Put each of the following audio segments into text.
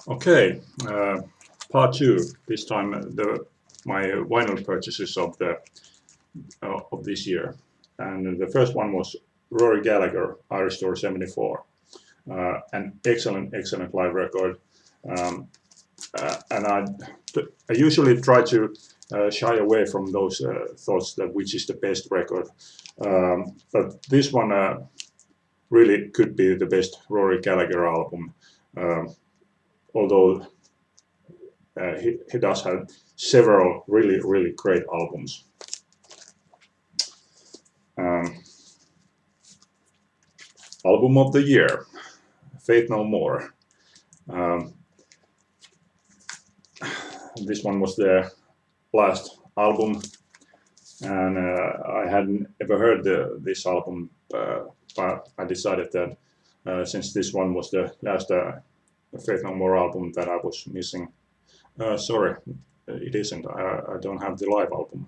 Okay, part two. This time, my vinyl purchases of this year, and the first one was Rory Gallagher, Irish Tour '74, an excellent live record. Um, and I usually try to shy away from those thoughts that which is the best record, but this one really could be the best Rory Gallagher album. Um, Although he does have several really great albums. Um, Album of the year, Faith No More. Um, this one was their last album, and I hadn't ever heard this album, but I decided that since this one was the last Faith No More album that I was missing. Sorry, it isn't. I don't have the live album.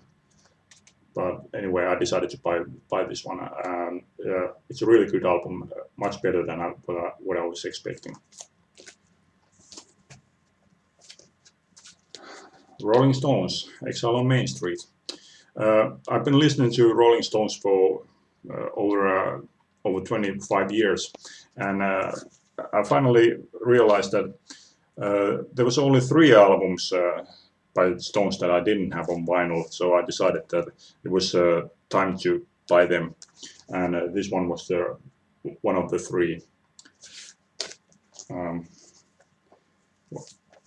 But anyway, I decided to buy this one, and it's a really good album, much better than what I was expecting. Rolling Stones, Exile on Main Street. I've been listening to Rolling Stones for over 25 years, and I finally realized that there was only 3 albums by the Stones that I didn't have on vinyl, so I decided that it was time to buy them, and this one was one of the 3.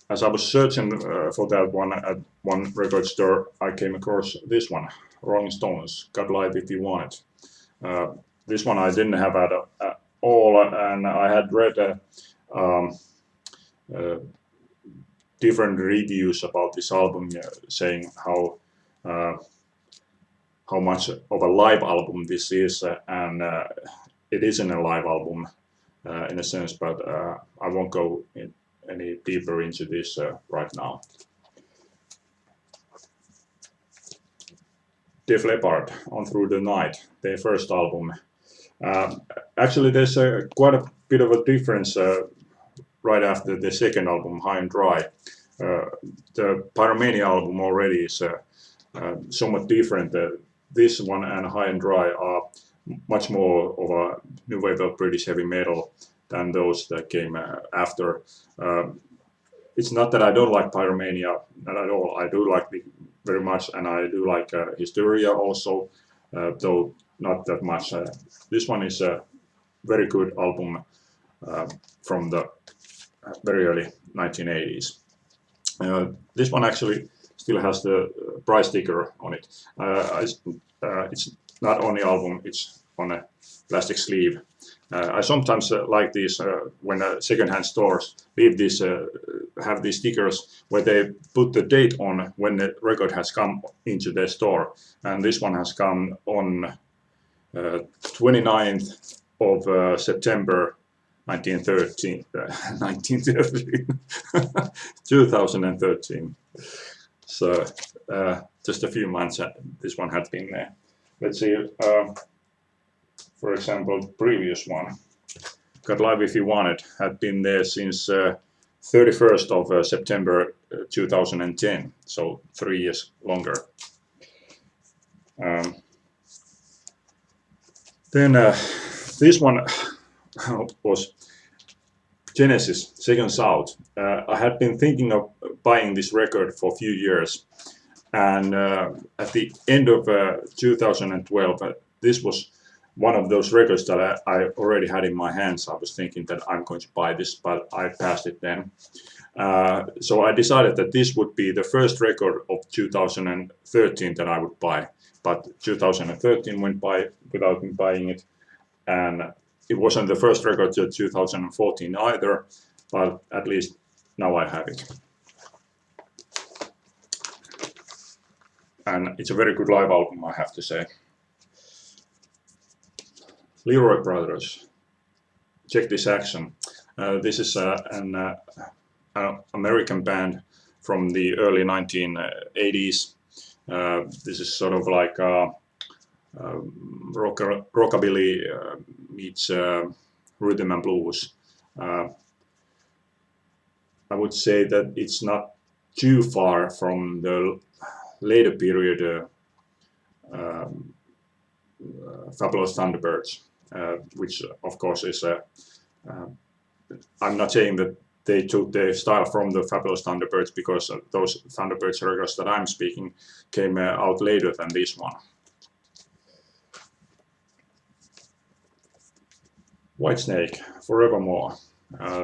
As I was searching for that one at one record store, I came across this one, Rolling Stones, Got Live If You Want It. This one I didn't have at all, and I had read different reviews about this album, saying how much of a live album this is, and it isn't a live album in a sense, but I won't go any deeper into this right now. Def Leppard, On Through the Night, their first album. Actually, there's quite a bit of a difference right after the second album, High and Dry. The Pyromania album already is somewhat different. This one and High and Dry are much more of a new wave of British heavy metal than those that came after. It's not that I don't like Pyromania, not at all. I do like it very much, and I do like Hysteria also, though not that much. This one is a very good album from the very early 1980s. This one actually still has the price sticker on it. It's not on the album, it's on a plastic sleeve. I sometimes like these when second-hand stores leave these, have these stickers where they put the date on when the record has come into their store. And this one has come on 29th of September 1913, 2013. So just a few months this one had been there. Let's see, for example, the previous one, Got Live If You Want It, had been there since 31st of September 2010, so 3 years longer. Then this one was Genesis, Second South. I had been thinking of buying this record for a few years, and at the end of 2012, this was one of those records that I already had in my hands. I was thinking that I'm going to buy this, but I passed it then. So I decided that this would be the first record of 2013 that I would buy, but 2013 went by without me buying it, and it wasn't the first record till 2014 either, but at least now I have it. And it's a very good live album, I have to say. Leroy Brothers, Check This Action. This is an American band from the early 1980s. This is sort of like rockabilly meets rhythm and blues. I would say that it's not too far from the later period Fabulous Thunderbirds, which of course is I'm not saying that they took the style from the Fabulous Thunderbirds, because those Thunderbirds records that I'm speaking came out later than this one. Whitesnake, Forevermore.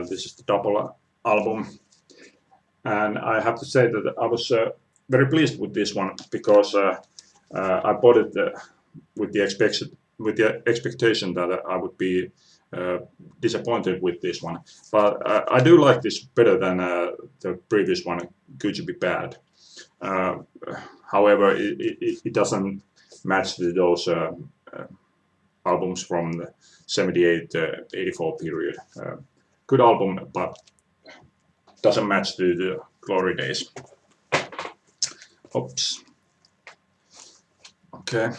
This is the double album, and I have to say that I was very pleased with this one, because I bought it with the expectation that I would be disappointed with this one, but I do like this better than the previous one, Could You Be Bad. However, it doesn't match those albums from the 78-84 period. Good album, but doesn't match the glory days. Oops. Okay.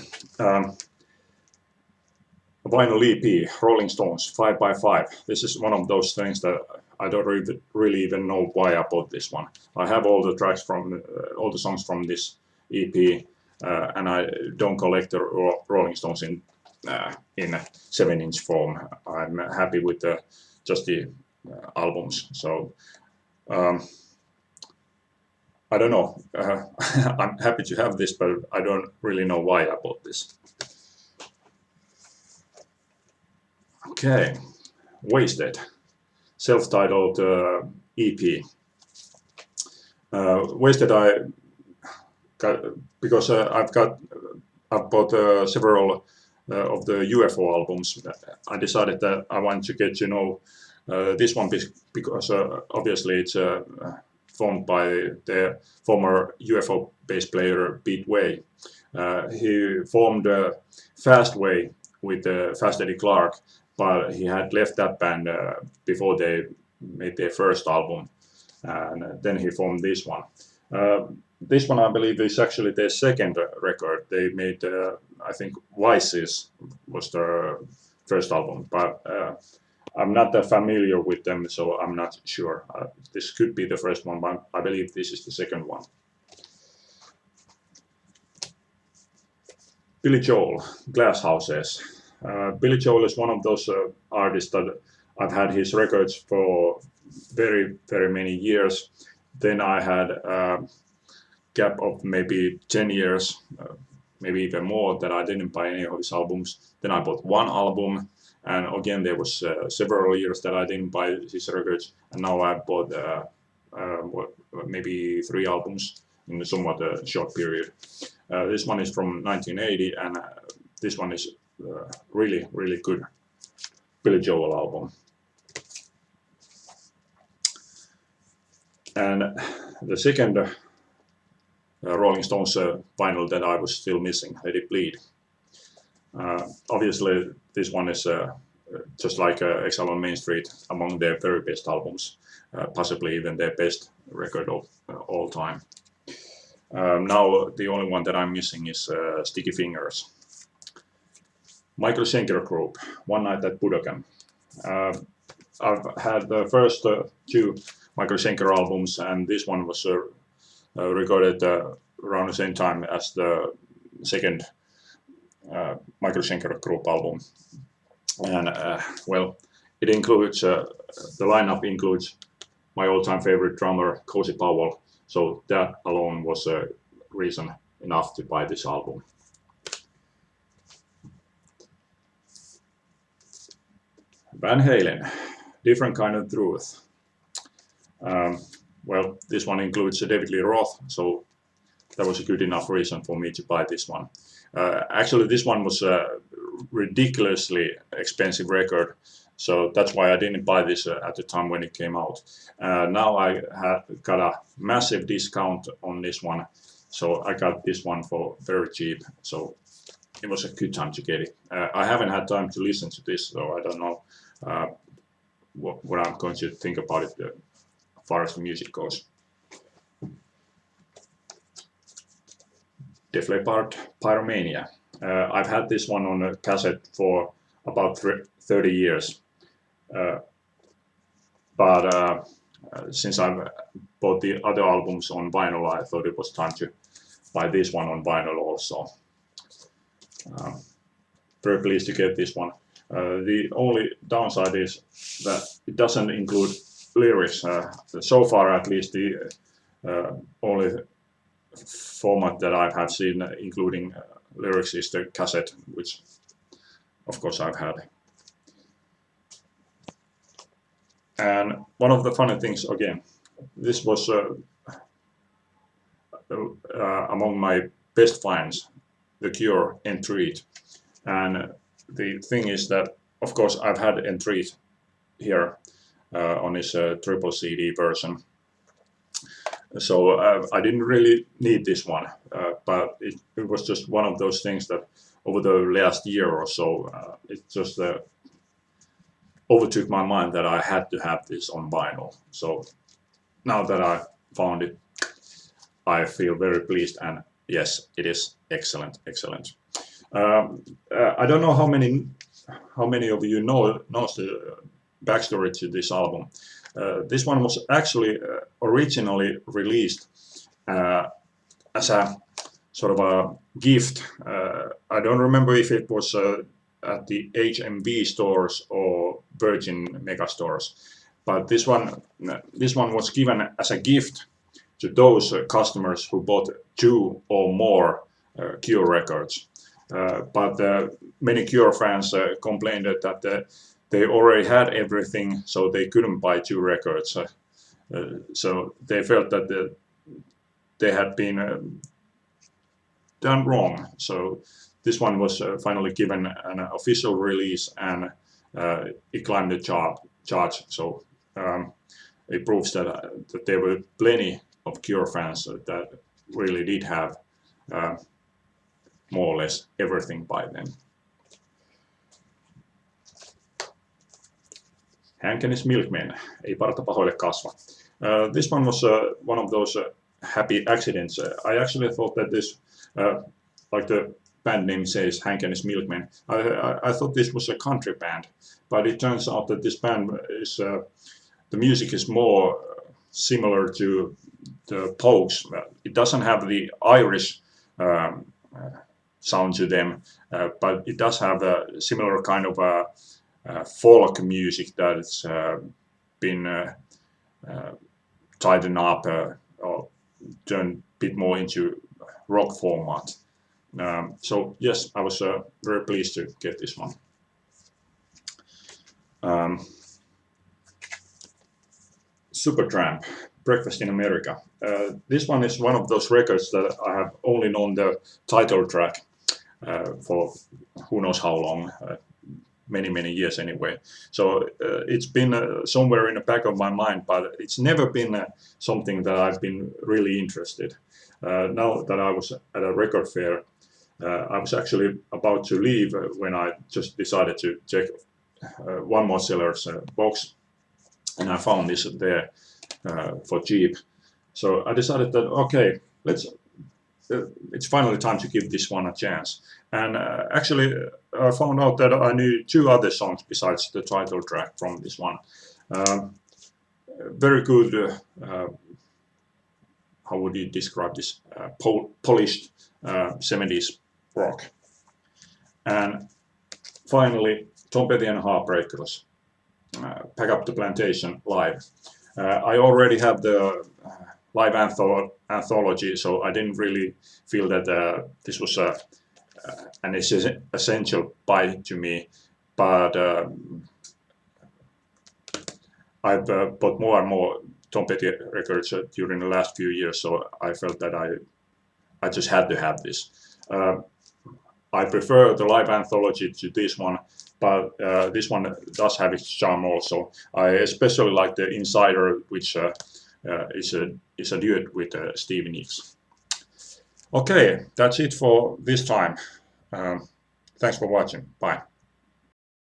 Vinyl EP, Rolling Stones, 5x5. This is one of those things that I don't really even know why I bought this one. I have all the tracks from all the songs from this EP, and I don't collect the Rolling Stones in 7-inch form. I'm happy with just the albums. So I don't know. I'm happy to have this, but I don't really know why I bought this. Okay, Wasted, self-titled EP. Wasted I got because I've bought several of the UFO albums. I decided that I want to get to know this one because obviously it's formed by the former UFO bass player Pete Way. He formed Fastway with Fast Eddie Clarke, but he had left that band before they made their first album, and then he formed this one. This one, I believe, is actually their second record. They made, I think, Vices was their first album, but I'm not that familiar with them, so I'm not sure. This could be the first one, but I believe this is the second one. Billy Joel, Glass Houses. Billy Joel is one of those artists that I've had his records for very, very many years. Then I had a gap of maybe 10 years, maybe even more, that I didn't buy any of his albums. Then I bought one album, and again there was several years that I didn't buy his records, and now I bought maybe 3 albums in a somewhat short period. This one is from 1980, and this one is really, really good Billy Joel album. And the second Rolling Stones vinyl that I was still missing, Let It Bleed. Obviously, this one is just like Exile on Main Street, among their very best albums, possibly even their best record of all time. Now, the only one that I'm missing is Sticky Fingers. Michael Schenker Group, One Night at Budokan. I've had the first 2 Michael Schenker albums, and this one was recorded around the same time as the second Michael Schenker Group album. And well, it includes, the lineup includes my all-time favorite drummer, Cozy Powell, so that alone was a reason enough to buy this album. Van Halen, Different Kind of Truth. Well, this one includes David Lee Roth, so that was a good enough reason for me to buy this one. Actually, this one was a ridiculously expensive record, so that's why I didn't buy this at the time when it came out. Now I have got a massive discount on this one, so I got this one for very cheap, so it was a good time to get it. I haven't had time to listen to this, so I don't know what I'm going to think about it as far as the music goes. Def Leppard, Pyromania. I've had this one on a cassette for about 30 years. But since I've bought the other albums on vinyl, I thought it was time to buy this one on vinyl also. Very pleased to get this one. The only downside is that it doesn't include lyrics. So far, at least, the only format that I have seen including lyrics is the cassette, which of course I've had. And one of the funny things, again, this was among my best finds, the Cure Entreat. And the thing is that, of course, I've had Entreat here on this triple CD version. So I didn't really need this one, but it was just one of those things that over the last year or so, it just overtook my mind that I had to have this on vinyl. So now that I found it, I feel very pleased, and yes, it is excellent, excellent. I don't know how many of you knows the backstory to this album. This one was actually originally released as a sort of a gift. I don't remember if it was at the HMV stores or Virgin Megastores, but this one was given as a gift to those customers who bought 2 or more Cure records. But many Cure fans complained that they already had everything, so they couldn't buy 2 records. So they felt that they had been done wrong. So this one was finally given an official release, and it climbed the charts. So it proves that there were plenty of Cure fans that really did have more or less everything by then. Hankenis Milkmen, ei parta pahoille kasva. This one was one of those happy accidents. I actually thought that this, like the band name says, Hankenis Milkmen, I thought this was a country band, but it turns out that this band is, the music is more similar to the Pogues. It doesn't have the Irish sound to them, but it does have a similar kind of folk music that's been tightened up or turned a bit more into rock format. So yes, I was very pleased to get this one. Supertramp, Breakfast in America. This one is one of those records that I have only known the title track for who knows how long, many years anyway. So it's been somewhere in the back of my mind, but it's never been something that I've been really interested. Now that I was at a record fair, I was actually about to leave when I just decided to check One More Seller's box, and I found this there for cheap. So I decided that, okay, it's finally time to give this one a chance. And actually, I found out that I knew 2 other songs besides the title track from this one. Very good, how would you describe this? Polished 70s rock. And finally, Tom Petty and Heartbreakers, Pack Up the Plantation live. I already have the live anthology, so I didn't really feel that this was an essential buy to me. But I've bought more and more Tom Petty records during the last few years, so I felt that I just had to have this. I prefer the live anthology to this one, but this one does have its charm also. I especially like the Insider, which is a duet with Stevie Nicks. Okay, that's it for this time. Thanks for watching. Bye.